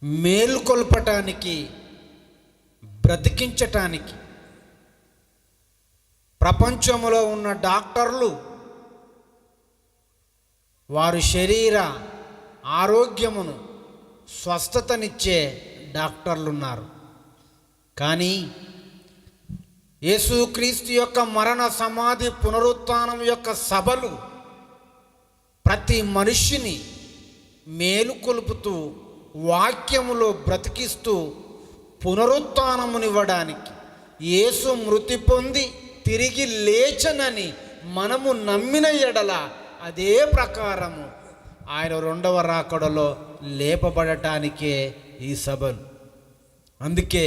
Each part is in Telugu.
మేల్కొల్పటానికి, బ్రతికించటానికి ప్రపంచంలో ఉన్న డాక్టర్లు వారి శరీర ఆరోగ్యమును స్వస్థతనిచ్చే డాక్టర్లు ఉన్నారు. కానీ యేసుక్రీస్తు యొక్క మరణ, సమాధి, పునరుత్థానం యొక్క సభలు ప్రతి మనిషిని మేలుకొలుపుతూ, వాక్యములో బ్రతికిస్తూ పునరుత్థానమునివ్వడానికి, యేసు మృతి పొంది తిరిగి లేచనని మనము నమ్మిన ఎడల అదే ప్రకారము ఆయన రెండవ రాకడలో లేపబడటానికే ఈ సభలు. అందుకే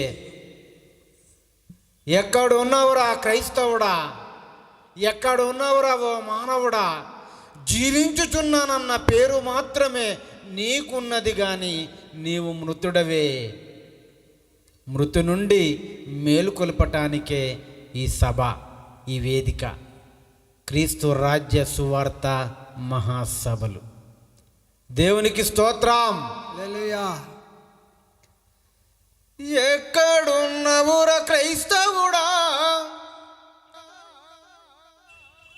ఎక్కడున్నవరా క్రైస్తవుడా, ఎక్కడున్నవరా ఓ మానవుడా, జీవించుచున్నానన్న పేరు మాత్రమే నీకున్నది, కానీ నీవు మృతుడవే. మృతు నుండి మేలుకొల్పటానికే ఈ సభ, ఈ వేదిక, క్రీస్తు రాజ్య సువార్త మహాసభలు. దేవునికి స్తోత్రం. హల్లెలూయా. ఎక్కడున్నవురా క్రైస్తవుడా,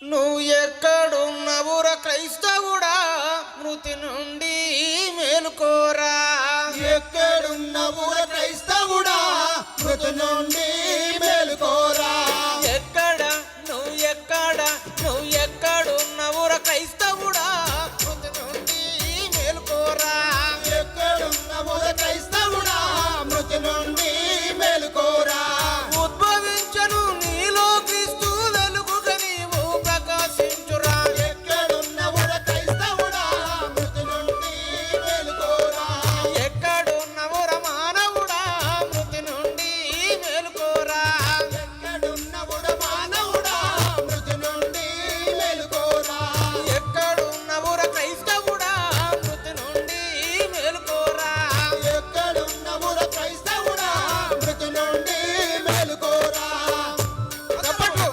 నువ్వు ఎక్కడున్నవురా క్రైస్తవుడా, మృతి నుండి మేలుకోరా. ఎక్కడున్నవురా క్రైస్తవుడా, మృతి నుండి మేలుకోరా. నువ్వు ఎక్కడున్నవురా క్రైస్తవుడా, మృతి నుండి మేలుకోరా. ఎక్కడున్నవురా క్రైస్తవుడా, మృతి నుండి మేలుకోరా. ఉద్భవించను నీలో క్రీస్తు వెలుగుగా నీవు ప్రకాశించురా. ఎక్కడున్నవురా క్రైస్తవుడా, మృతి నుండి మేలుకోరా. ఎక్కడున్నవురా మానవుడా, మృతి నుండి మేలుకోరా. ఎక్కడున్నవురా మానవుడా, మృతి నుండి మేలుకోరా. ఎక్కడున్నవురా క్రైస్తవుడా, మృతి నుండి మేలుకోరా. ఎక్కడున్నవురా క్రైస్తవుడా, మృతి నుండి మేలుకోరా. చప్పట్లు.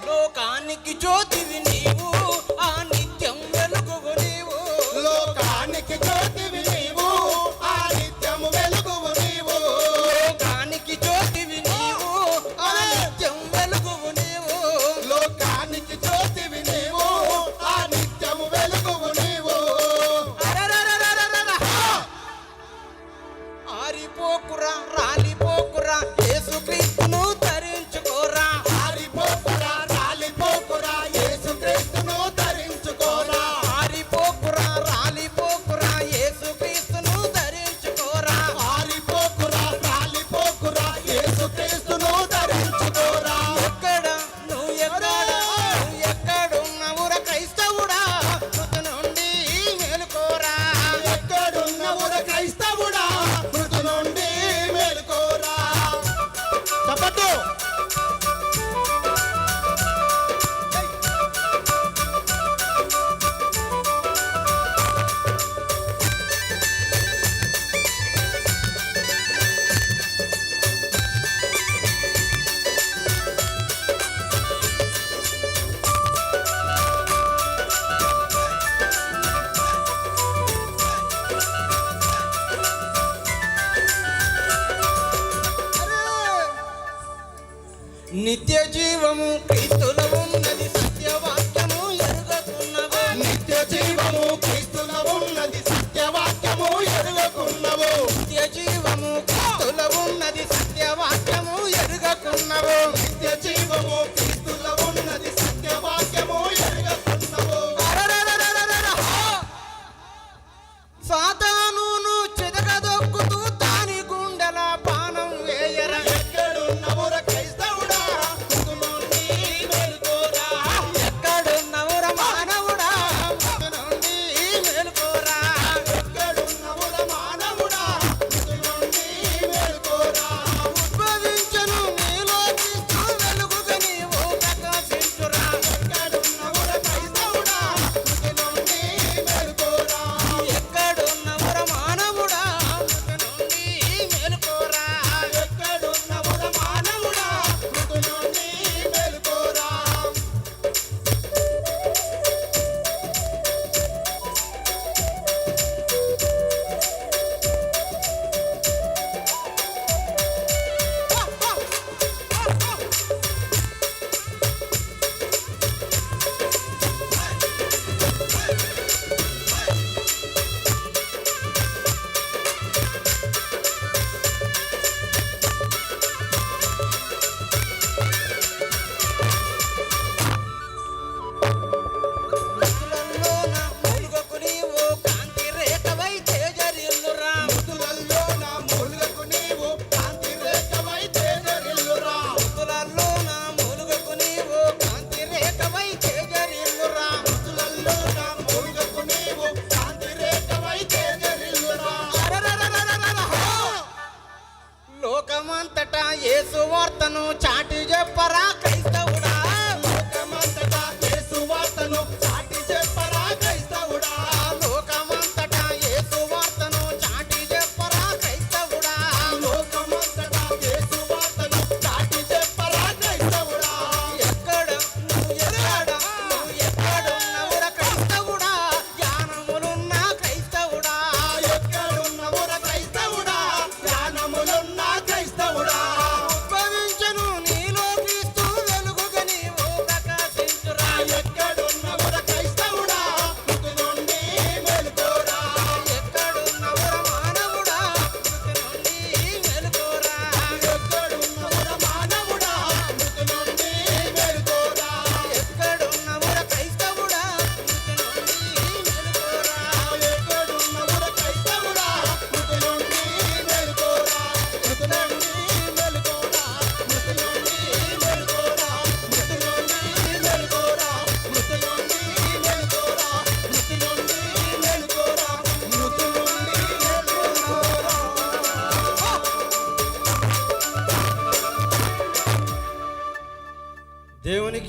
లోకానికి జ్యోతివి నీవు, ఆ నిత్యం వెలుగువు నీవు. లోకానికి జ్యోతివి నీవు, ఆ నిత్యము వెలుగువు నీవు. లోకానికి జ్యోతివి నీవు, ఆ నిత్యం వెలుగువు నీవు. లోకానికి జ్యోతివి నీవు, ఆ నిత్యము వెలుగువు నీవు. అరరరరరరర. ఆరిపోకురా, రాలిపోకురా, యేసుక్రీస్తును ధరించుకోరా. ఆరిపోకురా, రాలిపోకురా, యేసుక్రీస్తును ధరించుకోరా. ఆరిపోకురా, రాలిపోకురా, యేసుక్రీస్తును ధరించుకోరా. ఆరిపోకురా, రాలిపోకురా, యేసుక్రీస్తును ధరించుకోరా. నువ్వు ఎక్కడున్నవురా క్రైస్తవుడా, మృతి నుండి మేలుకోరా. ఎక్కడున్నవురా క్రైస్తవుడా, మృతి నుండి మేలుకోరా. చప్పట్లు. నిత్య జీవము క్రీస్తులో ఉన్నది, సత్యవాక్యము ఎరుగకున్నవో. నిత్య జీవము క్రీస్తులో ఉన్నది, సత్యవాక్యము ఎరుగకున్నవు. నిత్య జీవము క్రీస్తులో ఉన్నది, సత్యవాక్యము ఎరుగకున్నవో. నిత్య జీవము క్రీస్తులో ఉన్నది, సత్యవాక్యము ఎరుగకున్నవు. అరరరరరరర. సాతానును చెదగదొక్కుతూ దాని గుండెల బాణం వేయరా. ఎక్కడున్నవురా క్రైస్తవుడా, మృతి నుండి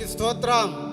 దేవునికి స్తోత్రం.